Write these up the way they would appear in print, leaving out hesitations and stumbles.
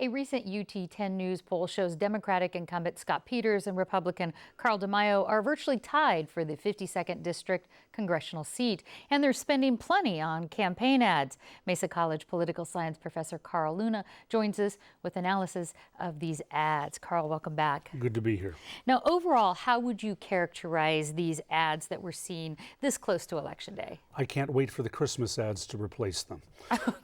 A recent UT10 News poll shows Democratic incumbent Scott Peters and Republican Carl DeMaio are virtually tied for the 52nd District congressional seat, and they're spending plenty on campaign ads. Mesa College political science professor Carl Luna joins us with analysis of these ads. Carl, welcome back. Good to be here. Now, overall, how would you characterize these ads that we're seeing this close to Election Day? I can't wait for the Christmas ads to replace them.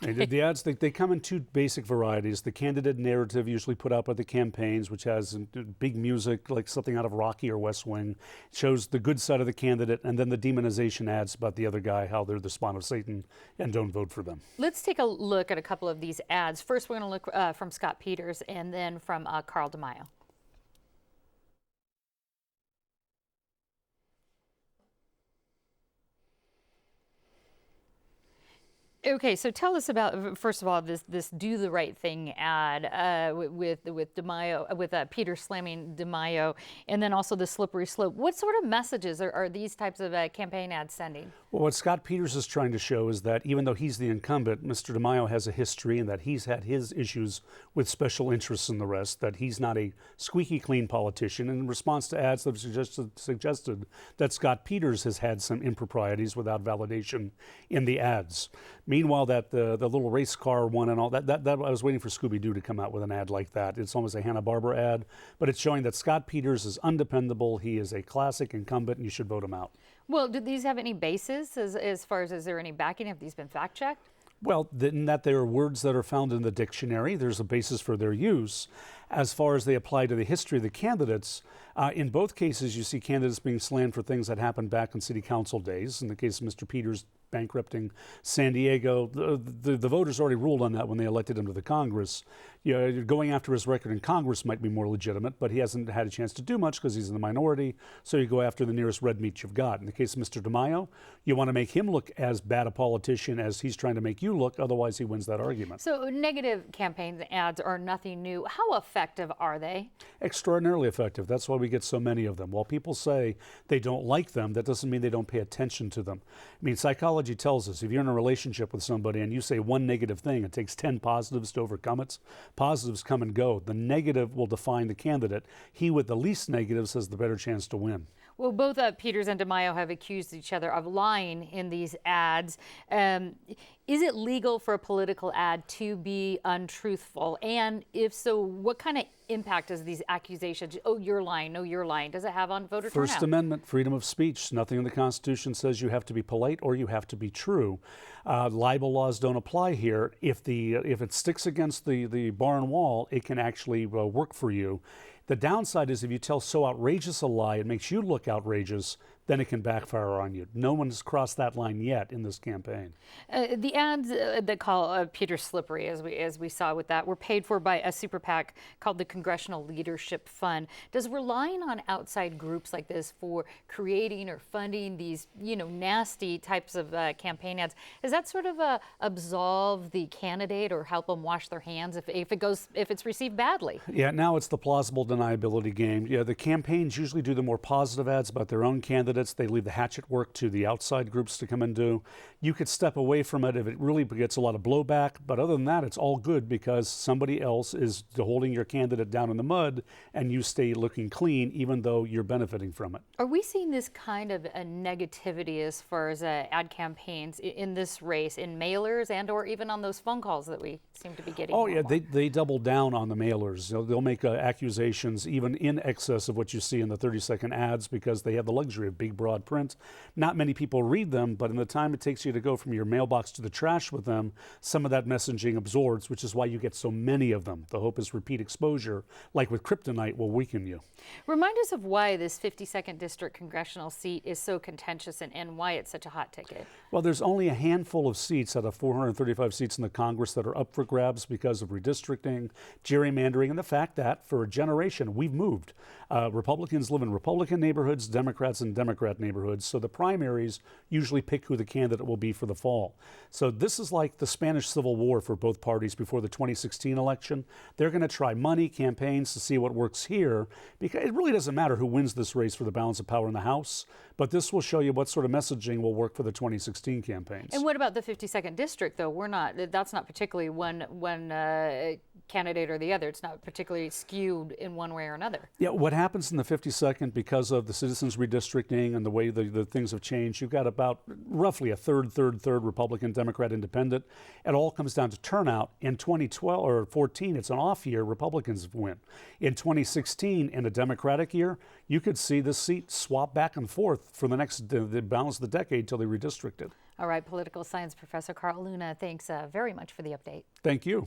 Okay. The ads, they come in two basic varieties. The candidate narrative usually put out by the campaigns, which has big music like something out of Rocky or West Wing, shows the good side of the candidate, and then the demonization ads about the other guy, how they're the spawn of Satan, and don't vote for them. Let's take a look at a couple of these ads. First, we're going to look from Scott Peters and then from Carl DeMaio. Okay, so tell us about, first of all, this "Do the Right Thing" ad with DeMaio, with Peter slamming DeMaio, and then also the slippery slope. What sort of messages are these types of campaign ads sending? Well, what Scott Peters is trying to show is that even though he's the incumbent, Mr. DeMaio has a history and that he's had his issues with special interests and the rest, that he's not a squeaky clean politician. And in response to ads that have suggested that Scott Peters has had some improprieties without validation in the ads. Meanwhile, that the little race car one and all that I was waiting for Scooby-Doo to come out with an ad like that. It's almost a Hanna-Barbera ad, but it's showing that Scott Peters is undependable. He is a classic incumbent, and you should vote him out. Well, do these have any basis as far as, is there any backing? Have these been fact-checked? Well, in that there are words that are found in the dictionary, there's a basis for their use. As far as they apply to the history of the candidates, in both cases you see candidates being slammed for things that happened back in city council days. In the case of Mr. Peters bankrupting San Diego, the voters already ruled on that when they elected him to the Congress. You know, going after his record in Congress might be more legitimate, but he hasn't had a chance to do much because he's in the minority, so you go after the nearest red meat you've got. In the case of Mr. DeMaio, you want to make him look as bad a politician as he's trying to make you look, otherwise he wins that argument. So negative campaign ads are nothing new. How effective are they? Extraordinarily effective. That's why we get so many of them. While people say they don't like them, that doesn't mean they don't pay attention to them. I mean, psychology tells us if you're in a relationship with somebody and you say one negative thing, it takes 10 positives to overcome it. Positives come and go. The negative will define the candidate. He with the least negatives has the better chance to win. Well, both Peters and DeMaio have accused each other of lying in these ads. Is it legal for a political ad to be untruthful? And if so, what kind of impact does these accusations, oh, you're lying, no, you're lying, does it have on voter turnout? First Amendment, freedom of speech. Nothing in the Constitution says you have to be polite or you have to be true. Libel laws don't apply here. If it sticks against the barn wall, it can actually work for you. The downside is if you tell so outrageous a lie, it makes you look outrageous, then it can backfire on you. No one's crossed that line yet in this campaign. The ads that call Peter slippery, as we saw with that, were paid for by a super PAC called the Congressional Leadership Fund. Does relying on outside groups like this for creating or funding these, nasty types of campaign ads, does that sort of absolve the candidate or help them wash their hands if it's received badly? Yeah, now it's the plausible deniability game. Yeah, the campaigns usually do the more positive ads about their own candidates. They leave the hatchet work to the outside groups to come and do. You could step away from it if it really gets a lot of blowback, but other than that, it's all good because somebody else is holding your candidate down in the mud and you stay looking clean even though you're benefiting from it. Are we seeing this kind of a negativity as far as ad campaigns in this race, in mailers and or even on those phone calls that we seem to be getting? Oh, yeah, they double down on the mailers. They'll make accusations even in excess of what you see in the 30-second ads because they have the luxury of big, broad print. Not many people read them, but in the time it takes you to go from your mailbox to the trash with them, some of that messaging absorbs, which is why you get so many of them. The hope is repeat exposure, like with kryptonite, will weaken you. Remind us of why this 52nd District congressional seat is so contentious and why it's such a hot ticket. Well, there's only a handful of seats out of 435 seats in the Congress that are up for grabs because of redistricting, gerrymandering, and the fact that for a generation we've moved. Republicans live in Republican neighborhoods, Democrats in Democrat Democrat neighborhoods. So the primaries usually pick who the candidate will be for the fall. So this is like the Spanish Civil War for both parties before the 2016 election. They're going to try money campaigns to see what works here, because it really doesn't matter who wins this race for the balance of power in the House, but this will show you what sort of messaging will work for the 2016 campaigns. And what about the 52nd district, though? That's not particularly one candidate or the other. It's not particularly skewed in one way or another. Yeah, what happens in the 52nd, because of the citizens redistricting and the way the things have changed, you've got about roughly a third Republican, Democrat, Independent. It all comes down to turnout. In 2012 or 14, it's an off year, Republicans win. In 2016, in a Democratic year, you could see the seat swap back and forth for the balance of the decade till they redistricted. All right, political science professor Carl Luna, thanks very much for the update. Thank you.